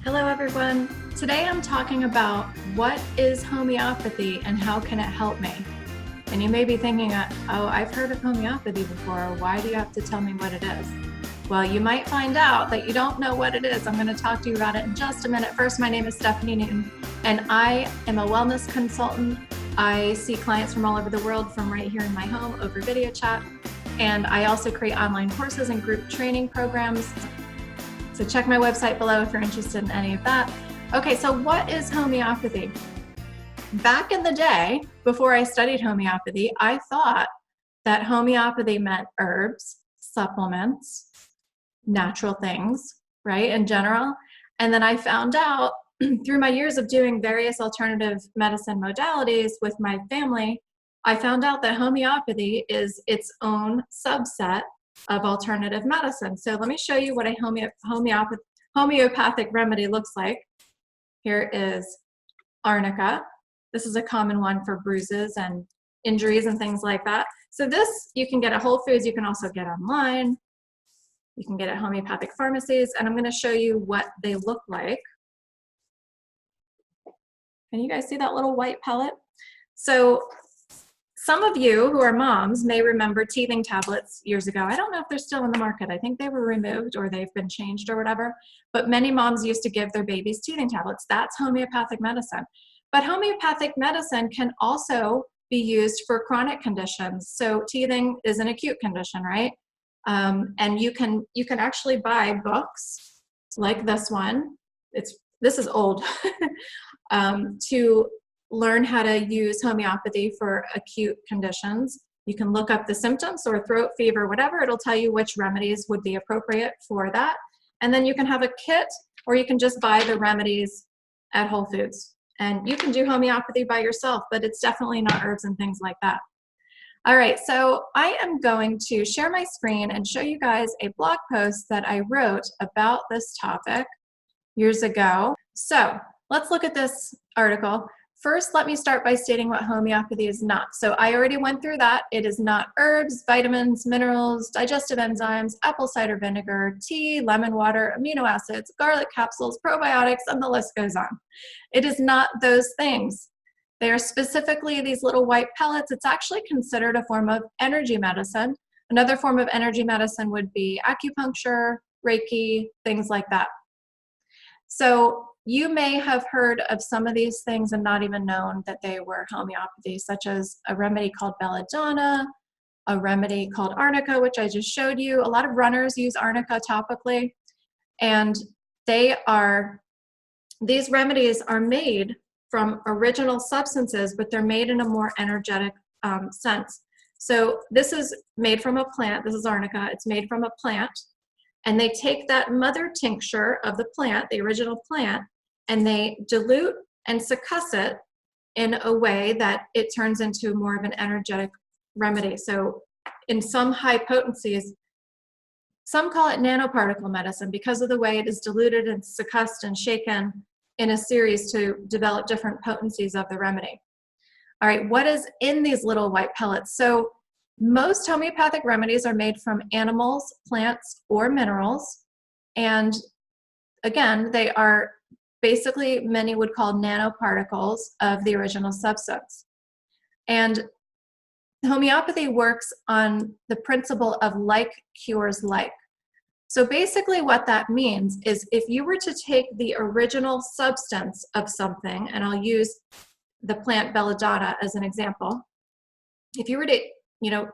Hello everyone. Today I'm talking about what is homeopathy and how can it help me? And you may be thinking, oh, I've heard of homeopathy before. Why do you have to tell me what it is? Well, you might find out that you don't know what it is. I'm going to talk to you about it in just a minute. First, my name is Stephanie Newton, and I am a wellness consultant. I see clients from all over the world from right here in my home over video chat. And I also create online courses and group training programs. So check my website below if you're interested in any of that. Okay, so what is homeopathy? Back in the day, before I studied homeopathy, I thought that homeopathy meant herbs, supplements, natural things, right, in general. And then I found out through my years of doing various alternative medicine modalities with my family, I found out that homeopathy is its own subset of alternative medicine. So let me show you what a homeopathic remedy looks like. Here is arnica. This is a common one for bruises and injuries and things like that. So this you can get at Whole Foods. You can also get online. You can get at homeopathic pharmacies. And I'm going to show you what they look like. Can you guys see that little white pellet? So some of you who are moms may remember teething tablets years ago. I don't know if they're still in the market. I think they were removed or they've been changed or whatever. But many moms used to give their babies teething tablets. That's homeopathic medicine. But homeopathic medicine can also be used for chronic conditions. So teething is an acute condition, right? And you can actually buy books like this one. This is old to learn how to use homeopathy for acute conditions. You can look up the symptoms, sore throat, fever, whatever. It'll tell you which remedies would be appropriate for that. And then you can have a kit, or you can just buy the remedies at Whole Foods. And you can do homeopathy by yourself, but it's definitely not herbs and things like that. All right, so I am going to share my screen and show you guys a blog post that I wrote about this topic years ago. So let's look at this article. First, let me start by stating what homeopathy is not. So I already went through that. It is not herbs, vitamins, minerals, digestive enzymes, apple cider vinegar, tea, lemon water, amino acids, garlic capsules, probiotics, and the list goes on. It is not those things. They are specifically these little white pellets. It's actually considered a form of energy medicine. Another form of energy medicine would be acupuncture, Reiki, things like that. So you may have heard of some of these things and not even known that they were homeopathy, such as a remedy called belladonna, a remedy called arnica, which I just showed you. A lot of runners use arnica topically, and these remedies are made from original substances, but they're made in a more energetic sense. So this is made from a plant. This is arnica. It's made from a plant, and they take that mother tincture of the plant, the original plant, and they dilute and succuss it in a way that it turns into more of an energetic remedy. So in some high potencies, some call it nanoparticle medicine because of the way it is diluted and succussed and shaken in a series to develop different potencies of the remedy. All right, what is in these little white pellets? So most homeopathic remedies are made from animals, plants, or minerals. And again, they are basically, many would call nanoparticles of the original substance. And homeopathy works on the principle of like cures like. So basically what that means is if you were to take the original substance of something, and I'll use the plant belladonna as an example. If you were to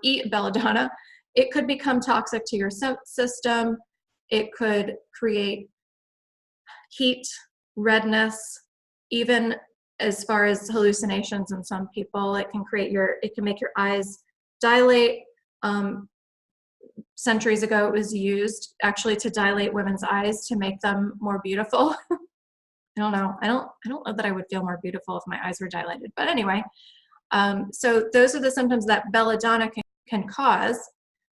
eat belladonna, it could become toxic to your system. It could create heat, redness, even as far as hallucinations in some people. It can make your eyes dilate. Centuries ago, it was used actually to dilate women's eyes to make them more beautiful. I don't know. I don't know that I would feel more beautiful if my eyes were dilated. But anyway, so those are the symptoms that belladonna can cause.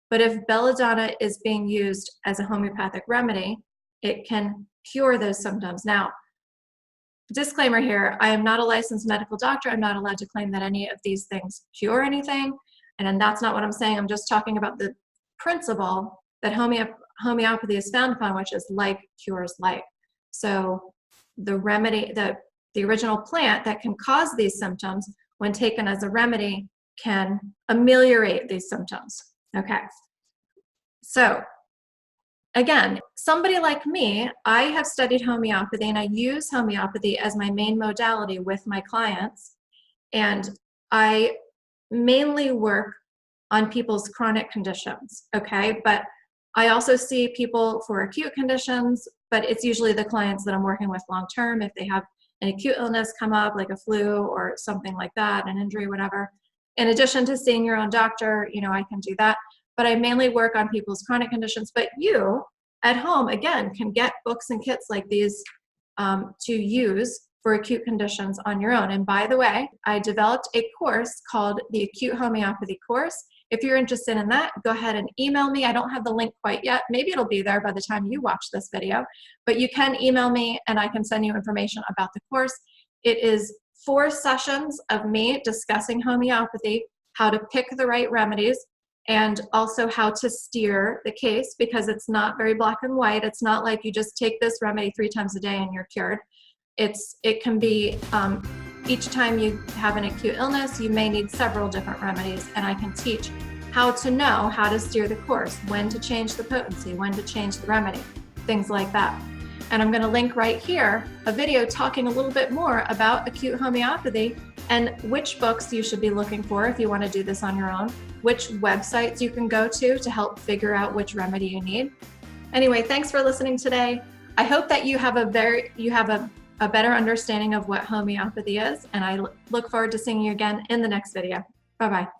But if belladonna is being used as a homeopathic remedy, it can cure those symptoms. Now, disclaimer here, I am not a licensed medical doctor. I'm not allowed to claim that any of these things cure anything. And that's not what I'm saying. I'm just talking about the principle that homeopathy is found upon, which is like cures like. So the remedy, the original plant that can cause these symptoms, when taken as a remedy, can ameliorate these symptoms. Okay. So again, somebody like me, I have studied homeopathy and I use homeopathy as my main modality with my clients. And I mainly work on people's chronic conditions, okay? But I also see people for acute conditions, but it's usually the clients that I'm working with long-term. If they have an acute illness come up, like a flu or something like that, an injury, whatever. In addition to seeing your own doctor, you know, I can do that. But I mainly work on people's chronic conditions. But you, at home, again, can get books and kits like these to use for acute conditions on your own. And by the way, I developed a course called the Acute Homeopathy course. If you're interested in that, go ahead and email me. I don't have the link quite yet. Maybe it'll be there by the time you watch this video, but you can email me and I can send you information about the course. It is 4 sessions of me discussing homeopathy, how to pick the right remedies, and also how to steer the case, because it's not very black and white. It's not like you just take this remedy 3 times a day and you're cured. It can be each time you have an acute illness, you may need several different remedies, and I can teach how to know how to steer the course, when to change the potency, when to change the remedy, things like that. And I'm going to link right here a video talking a little bit more about acute homeopathy and which books you should be looking for if you want to do this on your own, which websites you can go to help figure out which remedy you need. Anyway, thanks for listening today. I hope that you have a better understanding of what homeopathy is, and I look forward to seeing you again in the next video. Bye-bye.